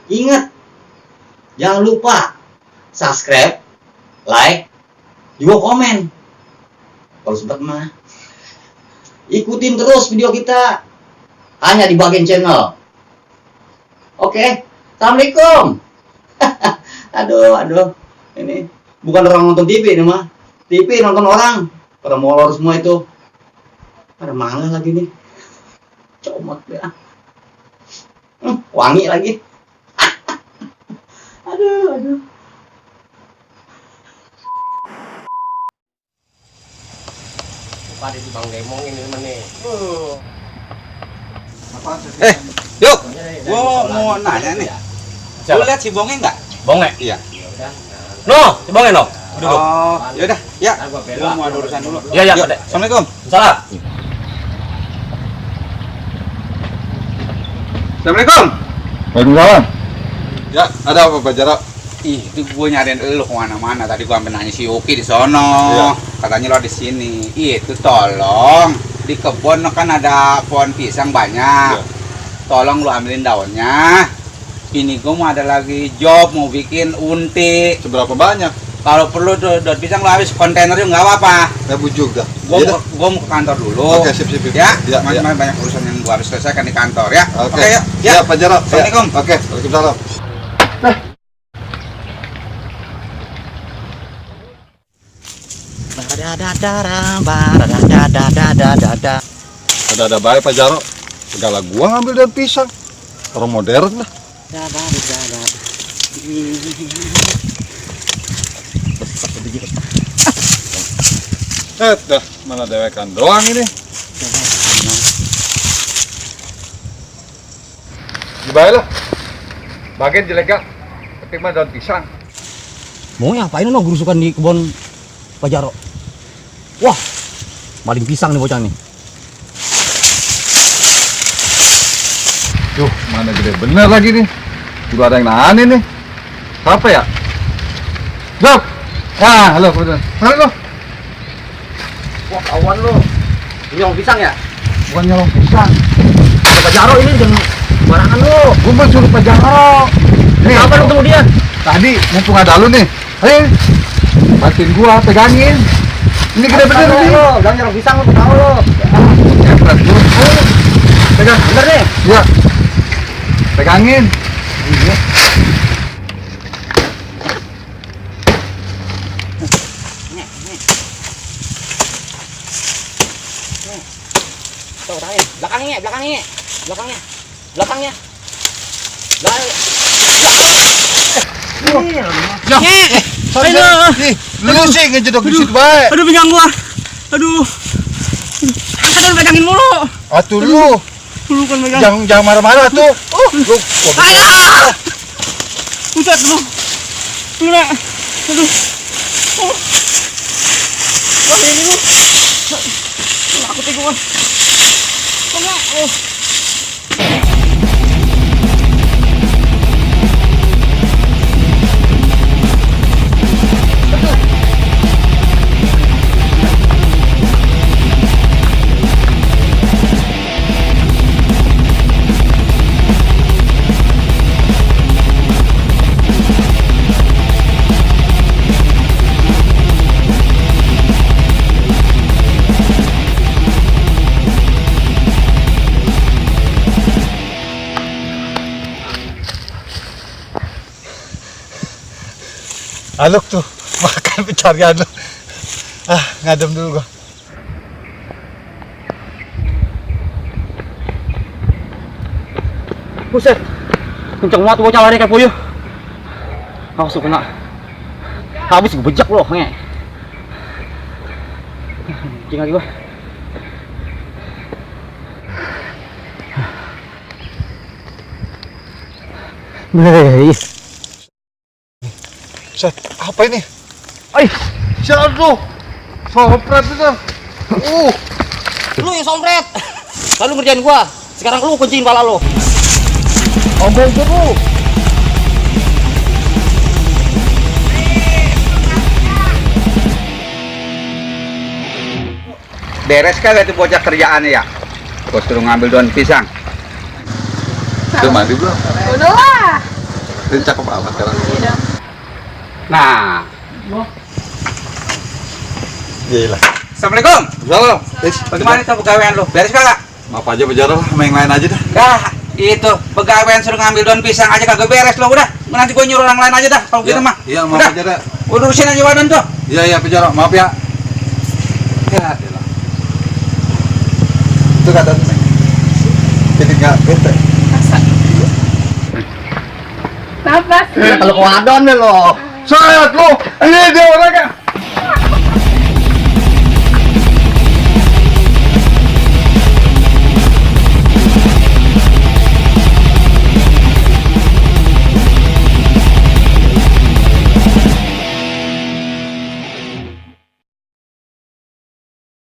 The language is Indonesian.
Ingat, jangan lupa subscribe, like, juga komen. Kalau sempat mah, ikutin terus video kita hanya di Bagian Channel. Oke, assalamualaikum. aduh, ini bukan orang nonton TV ini mah. TV nonton orang, pada molor semua itu. Pada malah lagi nih, comot ya. Wangi lagi. aduh. Pada di Bang Demong ini mana? Yuk, gua mau nanya nih. Lu lihat si Bonge nggak? Bonge? Iya. No, si Bonge no. Duduk. Oh, yaudah, ya. Gua mau ada urusan dulu. Iya, Yuk, Pak. Assalamualaikum. Salam. Assalamualaikum. Waalaikumsalam. Ya, ada apa Pak Jarot? Ih, itu gue nyariin lu kemana-mana. Tadi gue sampai nanya si Uki di sono. Iya. Katanya lo di sini. Itu tolong di kebun kan ada pohon pisang banyak. Iya. Tolong lu ambilin daunnya. Ini gue mau ada lagi job mau bikin unti. Seberapa banyak? Kalau perlu daun pisang lo habis kontainernya nggak apa-apa. Ibu juga. Gue mau ke kantor dulu. Oke, sip. Ya, Ya, masih ya. banyak urusan yang gue harus selesaikan di kantor ya. Oke, yuk. Ya, Pak Jarot. Assalamualaikum. Ya. Oke, waalaikumsalam. Ada baik Pak Jarot. Segala gua ngambil daun pisang. Orang modern lah. Dah, mana dewekan doang ini. Dibayar lah. Bagian jelek gak? Ketik mah daun pisang. Mau ngapain lo gerusukan di kebun Pak Jarot? Wah, maling pisang nih bocah nih. Tuh, mana gede bener lagi nih. Juga ada yang nahan nih. Siapa ya? Job. Ah, halo, kebetulan. Mana lo? Wah, kawan lo. Nyolong pisang ya? Bukan nyolong pisang. Pak Jarot ini jangan barangan lo. Gue mau suruh Pak Jarot. Nih, Apa lo ketemu dia? tadi mumpung ada lu nih. Ayo, bantuin gua, pegangin. Ini gede bener nih. lo, jangan nyolong pisang lo, tahu lo. Ya, berat lu. Pegang. Bener nih. Ya. Pegangin. Tuh, tangannya. Belakangnya. Belakangnya. Nih, lu sih ngejedok di situ baik. Aduh, pinggang gua. Aduh. Angkat dulu, pegangin mulu. Atuh lu. Lu kan pegang. Jangan marah-marah tuh. Lu Ayah. Buset lu. Lu nak. Aduh. Wah, ini lu. Aku teguh. Kok enggak? Aluk tuh, makan pencarian lu. Ah, ngadem dulu gua. Buset. Kenceng banget bocah lari kayak puyuh. Awas lu kena. Habis gue bejak lo, nge. Kencing lagi gua. Set, apa ini? Ay, Siapa lu? Sopret itu. lu yang sompret. Lalu ngerjain gua. Sekarang lu kunciin pala lu. Omong tuh lu. Beres kali itu bocah kerjaannya ya. Terus suruh ngambil daun pisang. Udah mandi belum? Udah lah. Ini cakep amat sekarang. Nah, Iya lah. Assalamualaikum. Salam. Bagaimana itu pegawaian lo? Beres kagak? Apa aja bicara lah, sama yang lain aja dah. Dah, itu pegawaian suruh ngambil daun pisang aja kagak beres lo udah. Nanti gue nyuruh orang lain aja dah kalau gitu mah. Iya, maaf Udah. aja dah. Udah urusin aja wadan tuh. Iya, bicara. Maaf ya. Ya, elah. Itu kata Neng. Jadi nggak bete. Kenapa? Kalau ke wadon lo. Sayat lo. Ini dia orangnya.